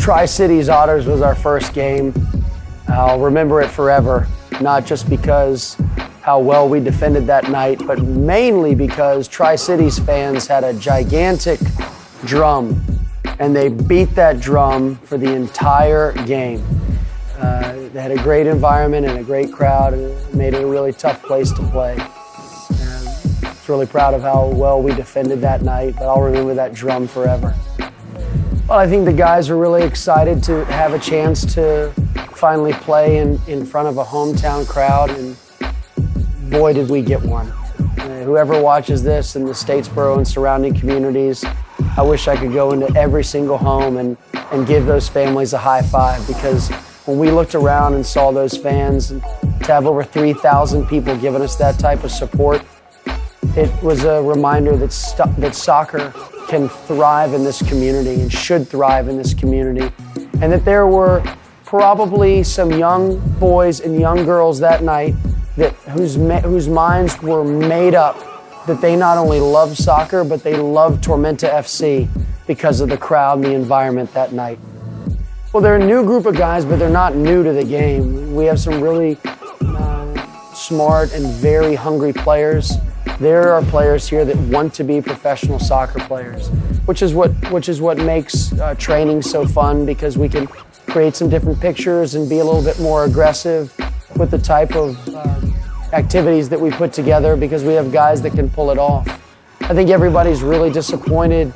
Tri-Cities Otters was our first game. I'll remember it forever, not just because how well we defended that night, but mainly because Tri-Cities fans had a gigantic drum, and they beat that drum for the entire game. They had a great environment and a great crowd, and it made it a really tough place to play. And I was really proud of how well we defended that night, but I'll remember that drum forever. Well, I think the guys are really excited to have a chance to finally play in front of a hometown crowd, and boy, did we get one. Whoever watches this in the Statesboro and surrounding communities, I wish I could go into every single home and give those families a high five, because when we looked around and saw those fans, and to have over 3,000 people giving us that type of support, it was a reminder that soccer can thrive in this community and should thrive in this community, and that there were probably some young boys and young girls that night whose minds were made up that they not only love soccer, but they love Tormenta FC because of the crowd and the environment that night. Well, they're a new group of guys, but they're not new to the game. We have some really smart and very hungry players. There are players here that want to be professional soccer players, which is what makes training so fun, because we can create some different pictures and be a little bit more aggressive with the type of activities that we put together, because we have guys that can pull it off. I think everybody's really disappointed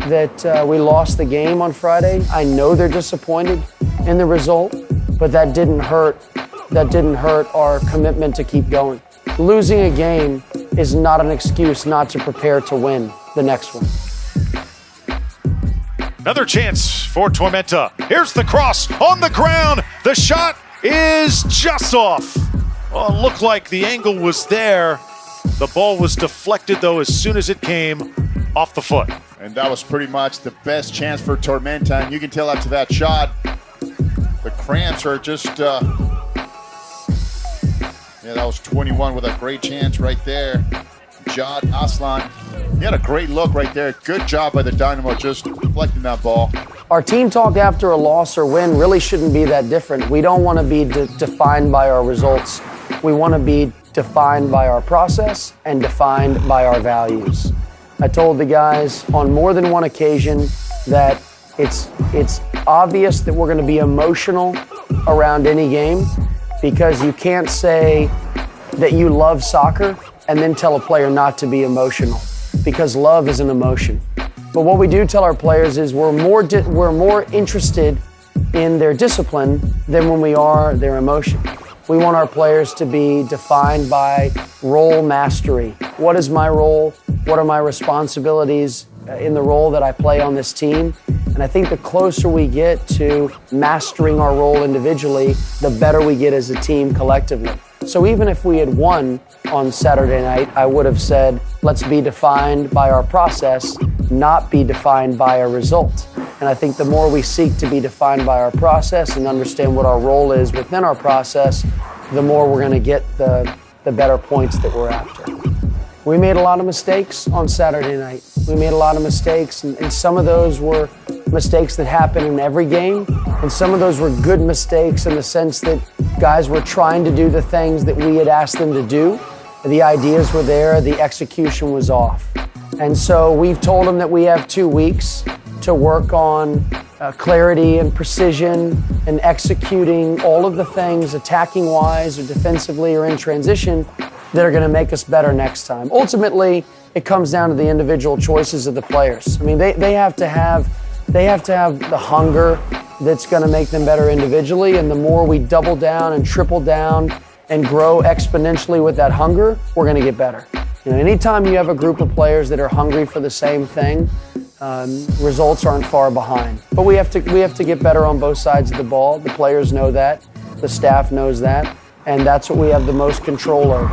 that we lost the game on Friday. I know they're disappointed in the result, but that didn't hurt our commitment to keep going. Losing a game is not an excuse not to prepare to win the next one. Another chance for Tormenta. Here's the cross on the ground. The shot is just off. Oh, it looked like the angle was there. The ball was deflected, though, as soon as it came off the foot. And that was pretty much the best chance for Tormenta. And you can tell after that shot, the cramps are just, yeah, that was 21 with a great chance right there. Jad Aslan, he had a great look right there. Good job by the Dynamo just deflecting that ball. Our team talk after a loss or win really shouldn't be that different. We don't want to be defined by our results. We want to be defined by our process and defined by our values. I told the guys on more than one occasion that it's obvious that we're going to be emotional around any game, because you can't say that you love soccer and then tell a player not to be emotional, because love is an emotion. But what we do tell our players is we're more interested in their discipline than when we are their emotion. We want our players to be defined by role mastery. What is my role? What are my responsibilities in the role that I play on this team? And I think the closer we get to mastering our role individually, the better we get as a team collectively. So even if we had won on Saturday night, I would have said, let's be defined by our process, not be defined by a result. And I think the more we seek to be defined by our process and understand what our role is within our process, the more we're going to get the better points that we're after. We made a lot of mistakes on Saturday night. We made a lot of mistakes, and some of those were mistakes that happen in every game, and some of those were good mistakes in the sense that guys were trying to do the things that we had asked them to do. The ideas were there, the execution was off. And so we've told them that we have 2 weeks to work on clarity and precision and executing all of the things, attacking-wise or defensively or in transition, that are going to make us better next time. Ultimately, it comes down to the individual choices of the players. I mean, they have to have the hunger that's going to make them better individually, and the more we double down and triple down and grow exponentially with that hunger, we're going to get better. You know, anytime you have a group of players that are hungry for the same thing, results aren't far behind. But we have to get better on both sides of the ball. The players know that, the staff knows that, and that's what we have the most control over.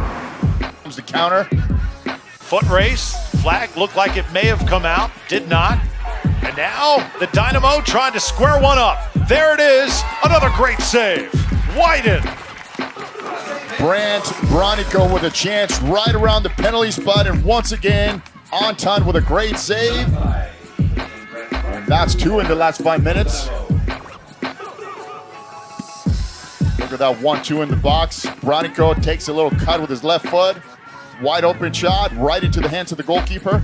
Comes the counter. Foot race, flag looked like it may have come out, did not. And now the Dynamo trying to square one up. There it is, another great save. Wyden. Brandt Bronico with a chance right around the penalty spot, and once again, Anton with a great save. And that's 2 in the last 5 minutes. Look at that 1-2 in the box. Bronico takes a little cut with his left foot. Wide open shot, right into the hands of the goalkeeper.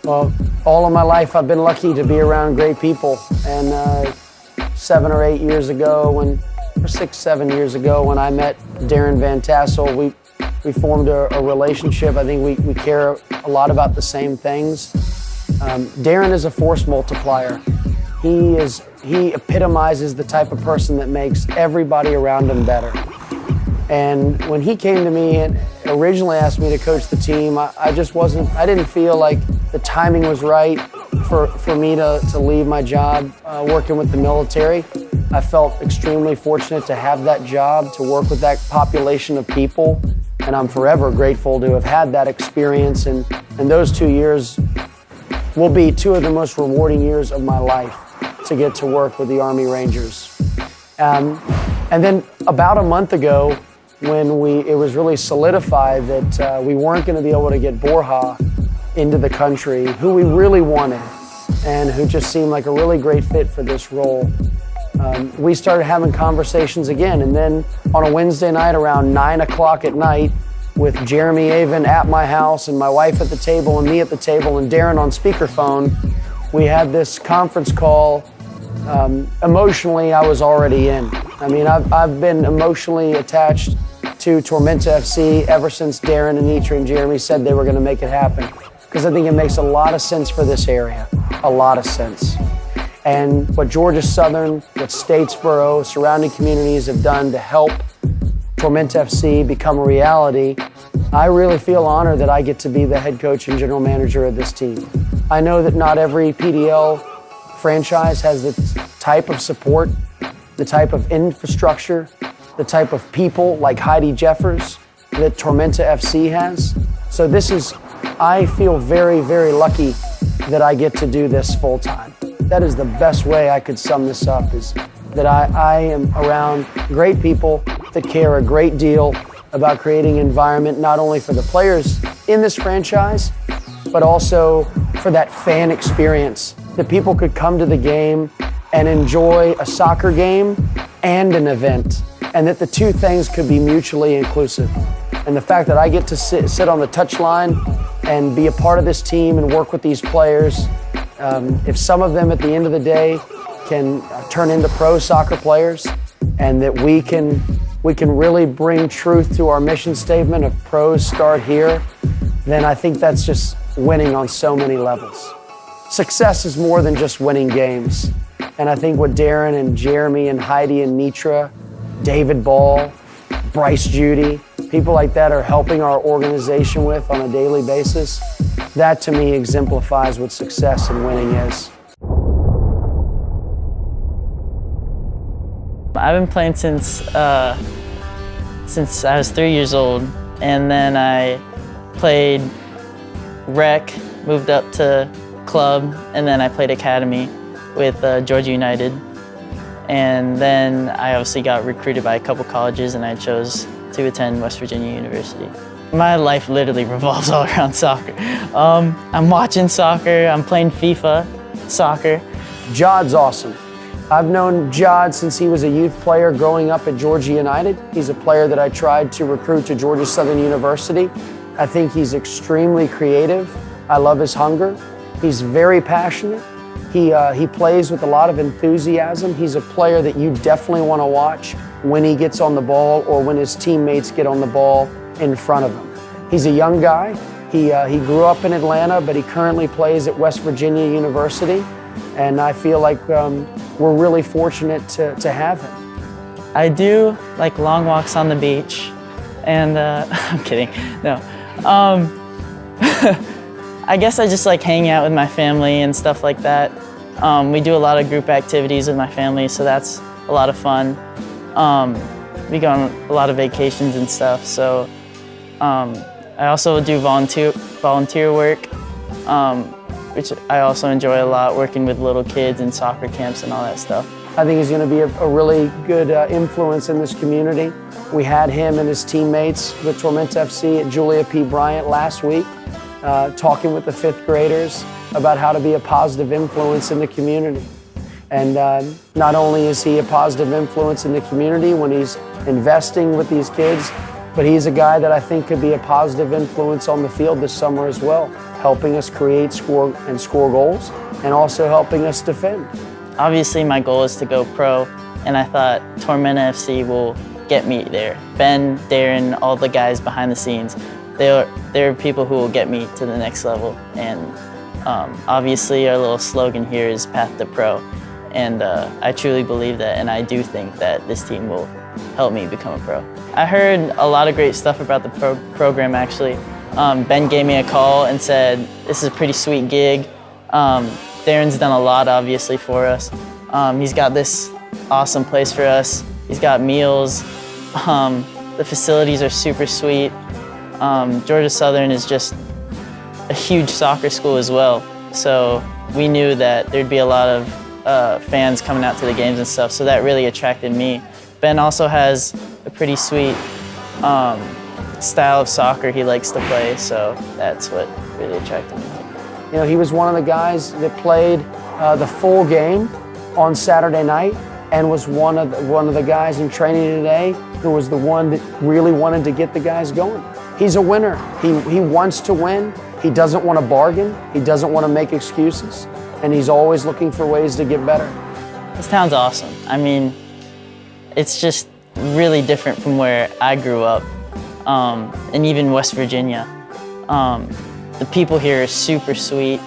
Well, all of my life I've been lucky to be around great people. And 7 or 8 years ago, or 6, 7 years ago, when I met Darren Van Tassel, we formed a relationship. I think we care a lot about the same things. Darren is a force multiplier. He epitomizes the type of person that makes everybody around him better. And when he came to me and originally asked me to coach the team, I didn't feel like the timing was right for me to leave my job working with the military. I felt extremely fortunate to have that job, to work with that population of people, and I'm forever grateful to have had that experience. And those 2 years will be 2 of the most rewarding years of my life, to get to work with the Army Rangers. And then about a month ago, when it was really solidified that we weren't going to be able to get Borja into the country, who we really wanted and who just seemed like a really great fit for this role, we started having conversations again. And then on a Wednesday night around 9 o'clock at night, with Jeremy Avon at my house and my wife at the table and me at the table and Darren on speakerphone, we had this conference call. Emotionally, I was already in. I mean, I've been emotionally attached to Tormenta FC ever since Darren, Anitra, and Jeremy said they were going to make it happen, because I think it makes a lot of sense for this area, a lot of sense. And what Georgia Southern, what Statesboro, surrounding communities have done to help Tormenta FC become a reality, I really feel honored that I get to be the head coach and general manager of this team. I know that not every PDL franchise has the type of support, the type of infrastructure, the type of people like Heidi Jeffers that Tormenta FC has. So I feel very, very lucky that I get to do this full time. That is the best way I could sum this up, is that I am around great people that care a great deal about creating an environment not only for the players in this franchise, but also for that fan experience, that people could come to the game and enjoy a soccer game and an event, and that the two things could be mutually inclusive. And the fact that I get to sit on the touchline and be a part of this team and work with these players, if some of them at the end of the day can turn into pro soccer players, and that we can really bring truth to our mission statement of pros start here, then I think that's just winning on so many levels. Success is more than just winning games. And I think what Darren and Jeremy and Heidi and Nitra, David Ball, Bryce Judy, people like that are helping our organization with on a daily basis, that to me exemplifies what success and winning is. I've been playing since I was 3 years old, and then I played rec, moved up to club, and then I played academy with Georgia United. And then I obviously got recruited by a couple colleges, and I chose to attend West Virginia University. My life literally revolves all around soccer. I'm watching soccer, I'm playing FIFA soccer. Jod's awesome. I've known Jod since he was a youth player growing up at Georgia United. He's a player that I tried to recruit to Georgia Southern University. I think he's extremely creative. I love his hunger. He's very passionate. He plays with a lot of enthusiasm. He's a player that you definitely want to watch when he gets on the ball or when his teammates get on the ball in front of him. He's a young guy. He grew up in Atlanta, but he currently plays at West Virginia University. And I feel like we're really fortunate to have him. I do like long walks on the beach, and I'm kidding, no. I guess I just like hanging out with my family and stuff like that. We do a lot of group activities with my family, so that's a lot of fun. We go on a lot of vacations and stuff, so I also do volunteer work, which I also enjoy a lot, working with little kids in soccer camps and all that stuff. I think he's going to be a really good influence in this community. We had him and his teammates with Tormenta FC at Julia P. Bryant last week, talking with the 5th graders about how to be a positive influence in the community. And not only is he a positive influence in the community when he's investing with these kids, but he's a guy that I think could be a positive influence on the field this summer as well, helping us create score goals and also helping us defend. Obviously, my goal is to go pro, and I thought Tormenta FC will get me there. Ben, Darren, all the guys behind the scenes, they're people who will get me to the next level. And obviously, our little slogan here is Path to Pro. And I truly believe that, and I do think that this team will help me become a pro. I heard a lot of great stuff about the program, actually. Ben gave me a call and said, this is a pretty sweet gig. Darren's done a lot, obviously, for us. He's got this awesome place for us. He's got meals. The facilities are super sweet. Georgia Southern is just a huge soccer school as well. So we knew that there'd be a lot of fans coming out to the games and stuff, so that really attracted me. Ben also has a pretty sweet style of soccer he likes to play, so that's what really attracted me. You know, he was one of the guys that played the full game on Saturday night and was one of the guys in training today who was the one that really wanted to get the guys going. He's a winner. He wants to win. He doesn't want to bargain. He doesn't want to make excuses. And he's always looking for ways to get better. This town's awesome. I mean, it's just really different from where I grew up, and even West Virginia. The people here are super sweet.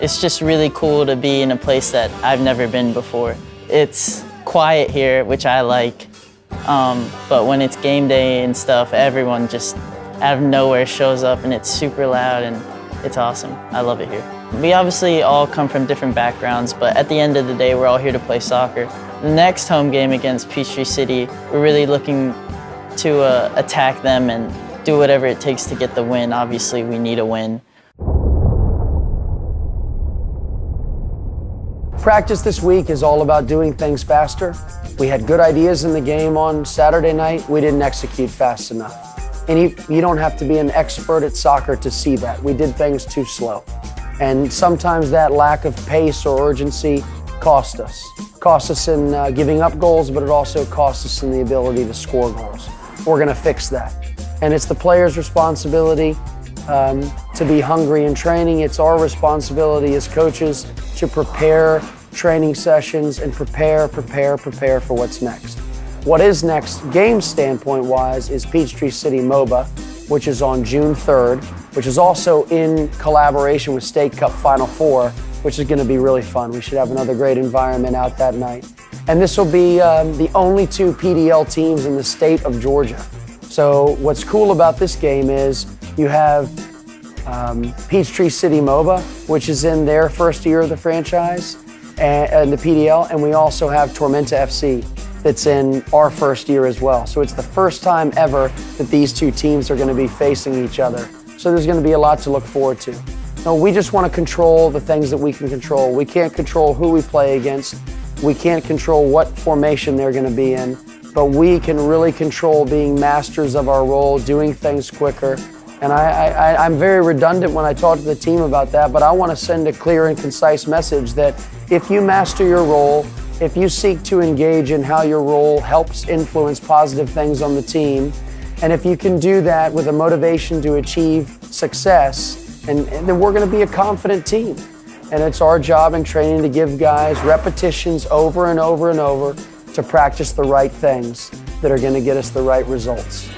It's just really cool to be in a place that I've never been before. It's quiet here, which I like, but when it's game day and stuff, everyone just out of nowhere shows up and it's super loud and it's awesome. I love it here. We obviously all come from different backgrounds, but at the end of the day, we're all here to play soccer. The next home game against Peachtree City, we're really looking to attack them and do whatever it takes to get the win. Obviously, we need a win. Practice this week is all about doing things faster. We had good ideas in the game on Saturday night. We didn't execute fast enough. And you don't have to be an expert at soccer to see that. We did things too slow. And sometimes that lack of pace or urgency cost us. Cost us in giving up goals, but it also cost us in the ability to score goals. We're gonna fix that. And it's the players' responsibility to be hungry in training. It's our responsibility as coaches to prepare training sessions and prepare for what's next. What is next, game standpoint-wise, is Peachtree City MOBA, which is on June 3rd, which is also in collaboration with State Cup Final Four, which is gonna be really fun. We should have another great environment out that night. And this will be the only two PDL teams in the state of Georgia. So what's cool about this game is you have Peachtree City MOBA, which is in their first year of the franchise, and the PDL, and we also have Tormenta FC that's in our first year as well. So it's the first time ever that these two teams are gonna be facing each other. So there's gonna be a lot to look forward to. No, we just wanna control the things that we can control. We can't control who we play against. We can't control what formation they're gonna be in, but we can really control being masters of our role, doing things quicker. And I'm very redundant when I talk to the team about that, but I wanna send a clear and concise message that if you master your role, if you seek to engage in how your role helps influence positive things on the team, and if you can do that with a motivation to achieve success, and then we're gonna be a confident team. And it's our job in training to give guys repetitions over and over and over to practice the right things that are gonna get us the right results.